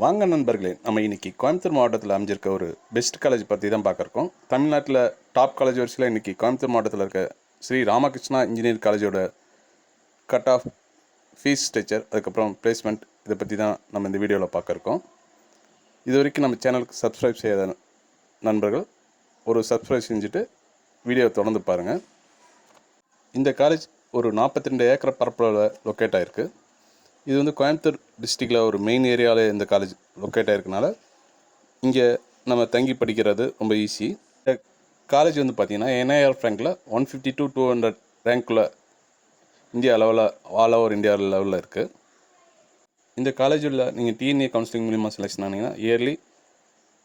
வாங்க நண்பர்களே, நம்ம இன்றைக்கி கோயம்புத்தூர் மாவட்டத்தில் அமைஞ்சிருக்க ஒரு பெஸ்ட் காலேஜ் பற்றி தான் பார்க்குறோம். தமிழ்நாட்டில் டாப் காலேஜ் வரிசையில் இன்றைக்கி கோயம்புத்தூர் மாவட்டத்தில் இருக்க ஸ்ரீ ராமகிருஷ்ணா இன்ஜினியரிங் காலேஜோட கட் ஆஃப், ஃபீஸ் ஸ்ட்ரக்சர், அதுக்கப்புறம் பிளேஸ்மெண்ட், இதை பற்றி தான் நம்ம இந்த வீடியோவில் பார்க்குறோம். இது வரைக்கும் நம்ம சேனலுக்கு சப்ஸ்கிரைப் செய்யாத நண்பர்கள் ஒரு சப்ஸ்கிரைப் செஞ்சுட்டு வீடியோ தொடர்ந்து பாருங்கள். இந்த காலேஜ் ஒரு 42 ஏக்கர் பரப்பளவில் லொக்கேட் ஆகிருக்கு. இது வந்து கோயம்புத்தூர் டிஸ்ட்ரிக்டில் ஒரு மெயின் ஏரியாவில் இந்த காலேஜ் லொக்கேட் ஆகிருக்கனால இங்கே நம்ம தங்கி படிக்கிறது ரொம்ப ஈஸி. இந்த காலேஜ் வந்து பார்த்திங்கன்னா NIR ரேங்கில் 150 to 200 ரேங்க்குள்ளே இந்தியா லெவலில், ஆல் ஓவர் இந்தியா லெவலில் இருக்குது. இந்த காலேஜில் நீங்கள் TNA கவுன்சிலிங் மூலிமா செலெக்ஷன் ஆனீங்கன்னா இயர்லி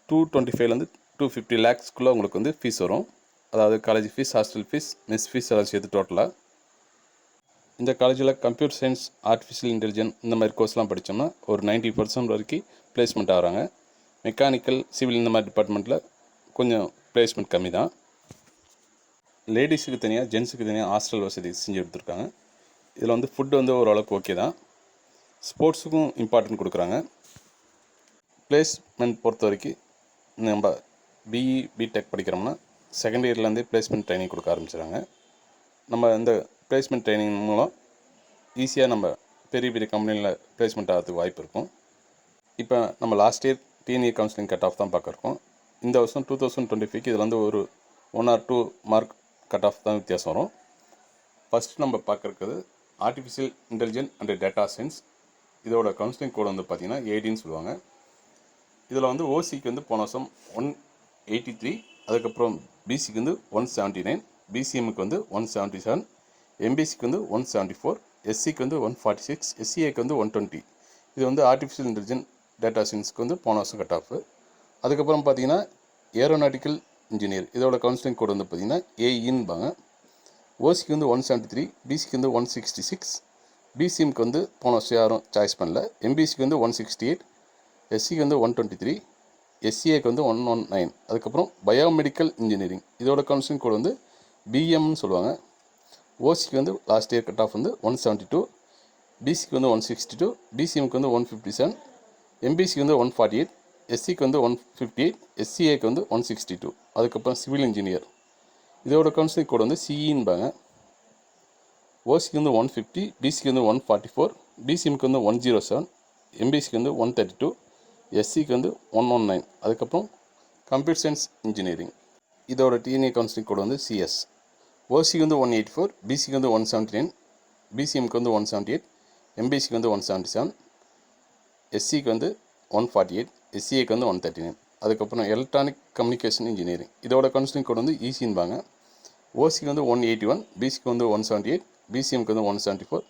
225 250 lakhsக்குள்ளே உங்களுக்கு வந்து ஃபீஸ் வரும். அதாவது college fees, hostel fees, mess fees எல்லாம் சேர்த்து டோட்டலாக. இந்த காலேஜில் கம்ப்யூட்டர் சயின்ஸ், ஆர்டிஃபிஷியல் இன்டெலிஜென்ஸ் இந்த மாதிரி கோர்ஸ்லாம் படித்தோம்னா ஒரு 90% வரைக்கும் பிளேஸ்மெண்ட் ஆகிறாங்க. மெக்கானிக்கல், சிவில் இந்த மாதிரி டிபார்ட்மெண்ட்டில் கொஞ்சம் பிளேஸ்மெண்ட் கம்மி தான். லேடிஸுக்கு தனியாக, ஜென்ஸுக்கு தனியாக ஹாஸ்டல் வசதி செஞ்சு எடுத்துருக்காங்க. இதில் வந்து ஃபுட்டு வந்து ஓரளவுக்கு ஓகே தான். ஸ்போர்ட்ஸுக்கும் இம்பார்ட்டன்ட் கொடுக்குறாங்க. பிளேஸ்மெண்ட் பொறுத்த வரைக்கும் நம்ம BE BTech படிக்கிறோம்னா செகண்ட் இயர்லேருந்தே பிளேஸ்மெண்ட் ட்ரைனிங் கொடுக்க ஆரம்பிச்சிடுறாங்க. நம்ம இந்த பிளேஸ்மெண்ட் ட்ரைனிங் மூலம் ஈஸியாக நம்ம பெரிய பெரிய கம்பெனியில் பிளேஸ்மெண்ட் ஆகிறதுக்கு வாய்ப்பு இருக்கும். இப்போ நம்ம last year TNA counselling cut off தான் பார்க்குறோம். இந்த வருஷம் 2025 இதில் வந்து ஒரு 1 or 2 மார்க் கட் ஆஃப் தான் வித்தியாசம் வரும். ஃபஸ்ட்டு நம்ம பார்க்குறது artificial intelligence and data science. இதோட கவுன்சிலிங் கோடு வந்து பார்த்திங்கன்னா 80ன்னு சொல்லுவாங்க. இதில் வந்து OCக்கு வந்து போன வருஷம் 183, அதுக்கப்புறம் BCக்கு வந்து 179, BCMக்கு வந்து 177, MBCக்கு வந்து 174, SCக்கு வந்து 146, SCAக்கு வந்து 120. இது வந்து ஆர்டிஃபிஷியல் இன்டெலிஜென்ஸ் டேட்டா சயின்ஸ்க்கு வந்து போன வருஷம் கட் ஆஃப். அதுக்கப்புறம் பார்த்தீங்கன்னா ஏரோநாட்டிக்கல் இன்ஜினியர், இதோட கவுன்சிலிங் கோடு வந்து பார்த்திங்கன்னா AEன்பாங்க. OCக்கு வந்து 173, BCக்கு வந்து 166, BCMக்கு வந்து போன வருஷம் யாரும் சாய்ஸ் பண்ணல. MBCக்கு வந்து 168, SCக்கு வந்து 123, SCAக்கு வந்து 119. அதுக்கப்புறம் பயோமெடிக்கல் இன்ஜினியரிங், இதோட கவுன்சிலிங் கோடு வந்து BMன்னு சொல்லுவாங்க. OCக்கு வந்து லாஸ்ட் இயர் கட் ஆஃப் வந்து 172, BCக்கு வந்து 162, BCMக்கு வந்து 157, MBCக்கு வந்து 148, SCக்கு வந்து 158, SCAக்கு வந்து 162. அதுக்கப்புறம் சிவில் இன்ஜினியர், இதோட கவுன்சிலிங் கோடு வந்து CEன்பாங்க. OCக்கு வந்து 150, BCக்கு வந்து 144, BCMக்கு வந்து 107, MBCக்கு வந்து 132, SCக்கு வந்து 119. அதுக்கப்புறம் கம்ப்யூட்டர் சயின்ஸ் இன்ஜினியரிங், இதோட TNA கவுன்சிலிங் கோடு வந்து CS. OCக்கு வந்து 184, BCக்கு வந்து 179, BCMக்கு வந்து 178, MBCக்கு வந்து 177, SCக்கு வந்து 148, SCAக்கு வந்து 139. அதுக்கப்புறம் எலக்ட்ரானிக் கம்யூனிகேஷன் இன்ஜினியரிங், இதோட கவுன்சிலிங் கோடு வந்து ECன்பாங்க. OCக்கு வந்து 181, BCக்கு வந்து 178, BCMக்கு வந்து 174,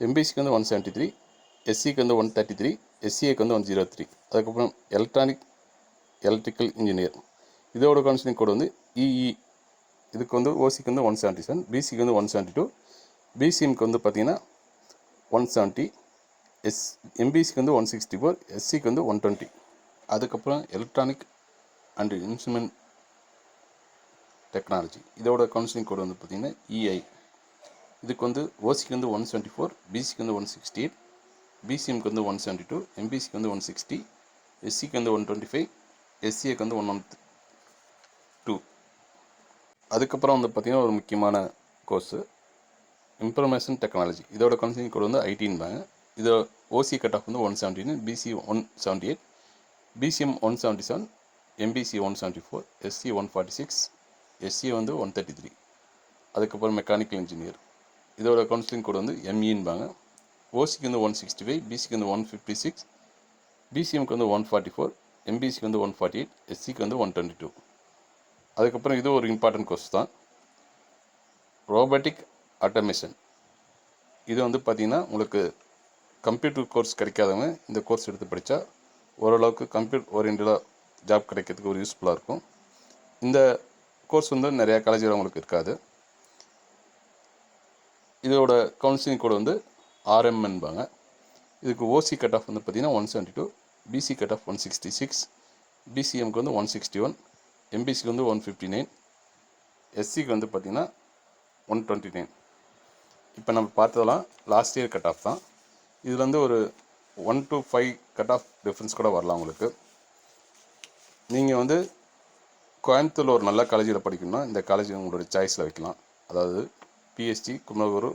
MBCக்கு வந்து 173, SCக்கு வந்து 133, SCAக்கு வந்து 103. அதுக்கப்புறம் எலக்ட்ரிக்கல் இன்ஜினியர், இதோட கவுன்சிலிங் கோடு வந்து EE. இதுக்கு வந்து OCக்கு வந்து 177, BCக்கு வந்து 172, BCMக்கு வந்து பார்த்திங்கன்னா 170, MBCக்கு வந்து 164, SCக்கு வந்து 120. அதுக்கப்புறம் எலக்ட்ரானிக் அண்ட் இன்ஸ்ட்ருமெண்ட் டெக்னாலஜி, இதோட கவுன்சிலிங் கோடு வந்து பார்த்திங்கன்னா EI. இதுக்கு வந்து OCக்கு வந்து 174, BCக்கு வந்து 168, BCMக்கு வந்து 172, MBCக்கு வந்து 160, SCக்கு வந்து 125, SCAக்கு வந்து 112. அதுக்கப்புறம் வந்து பார்த்திங்கன்னா ஒரு முக்கியமான கோர்ஸு இன்ஃபர்மேஷன் டெக்னாலஜி, இதோட கவுன்சிலிங் கோடு வந்து ITன்பாங்க. இது OC கட் ஆஃப் வந்து 117, BC 178, BCM 177, MBC 174, SC 146, SC வந்து 133. அதுக்கப்புறம் மெக்கானிக்கல் இன்ஜினியர், இதோட கவுன்சிலிங் கோடு வந்து MEன்பாங்க. OCக்கு வந்து 165, BCக்கு வந்து 156, BCMக்கு வந்து 144, MBCக்கு வந்து 148, SCக்கு வந்து 122. அதுக்கப்புறம் இது ஒரு இம்பார்ட்டன்ட் கோர்ஸ் தான், ரோபோட்டிக் ஆட்டோமேஷன். இது வந்து பார்த்திங்கன்னா உங்களுக்கு கம்ப்யூட்டர் கோர்ஸ் கிடைக்காதவங்க இந்த கோர்ஸ் எடுத்து படித்தா ஓரளவுக்கு கம்ப்யூட்டர் ஓரியன்டாக ஜாப் கிடைக்கிறதுக்கு ஒரு யூஸ்ஃபுல்லாக இருக்கும். இந்த கோர்ஸ் வந்து நிறையா காலேஜில் உங்களுக்கு இருக்காது. இதோட கவுன்சிலிங் கோடு வந்து RMன்பாங்க. இதுக்கு OC கட் ஆஃப் வந்து பார்த்திங்கன்னா 172, BC கட் ஆஃப் 166, BCMக்கு வந்து 161, MBCக்கு வந்து 159, SCக்கு வந்து பார்த்திங்கன்னா 129. இப்போ நம்ம பார்த்ததெல்லாம் லாஸ்ட் இயர் கட் ஆஃப் தான். இதில் வந்து ஒரு 1 to 5 கட் ஆஃப் டிஃப்ரென்ஸ் கூட வரலாம் உங்களுக்கு. நீங்கள் வந்து கோயம்புத்தூரில் ஒரு நல்ல காலேஜில் படிக்கணும்னா இந்த காலேஜ் உங்களோட சாய்ஸில் வைக்கலாம். அதாவது பிஎஸ்டி, குமரகுரு,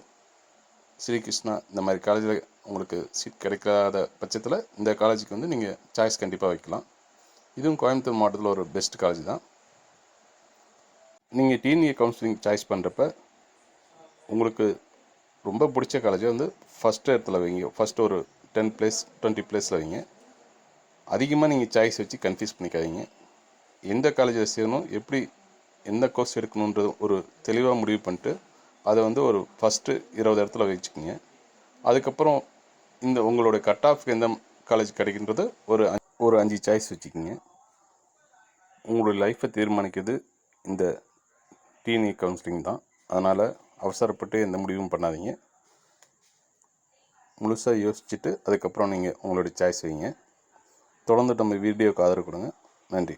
ஸ்ரீகிருஷ்ணா இந்த மாதிரி காலேஜில் உங்களுக்கு சீட் கிடைக்காத பட்சத்தில் இந்த காலேஜுக்கு வந்து நீங்கள் சாய்ஸ் கண்டிப்பாக வைக்கலாம். இதுவும் கோயம்புத்தூர் மாவட்டத்தில் ஒரு பெஸ்ட் காலேஜ் தான். நீங்கள் டிஎன்ஏ கவுன்சிலிங் சாய்ஸ் பண்ணுறப்ப உங்களுக்கு ரொம்ப பிடிச்ச காலேஜை வந்து ஃபஸ்ட்டு இடத்துல வைங்க. ஃபஸ்ட்டு ஒரு 10 பிளேஸ் 20 பிளேஸில் வைங்க. அதிகமாக நீங்கள் சாய்ஸ் வச்சு கன்ஃபியூஸ் பண்ணிக்காதீங்க. எந்த காலேஜில் சேரணும், எப்படி எந்த கோர்ஸ் எடுக்கணுன்றது ஒரு தெளிவாக முடிவு பண்ணிட்டு அதை வந்து ஒரு ஃபஸ்ட்டு 20 இடத்துல வச்சுக்கோங்க. அதுக்கப்புறம் இந்த உங்களோட கட் ஆஃப்க்கு எந்த காலேஜ் கிடைக்கின்றது ஒரு 5 சாய்ஸ் வச்சுக்கோங்க. உங்களோட லைஃப்பை தீர்மானிக்கிறது இந்த டிஎன்ஏ கவுன்சிலிங் தான். அதனால் அவசரப்பட்டு எந்த முடிவும் பண்ணாதீங்க. முழுசாக யோசிச்சுட்டு அதுக்கப்புறம் நீங்கள் உங்களுடைய சாய்ஸ் வைங்க. தொடர்ந்து நம்ம வீடியோவுக்கு ஆதரவு கொடுங்க. நன்றி.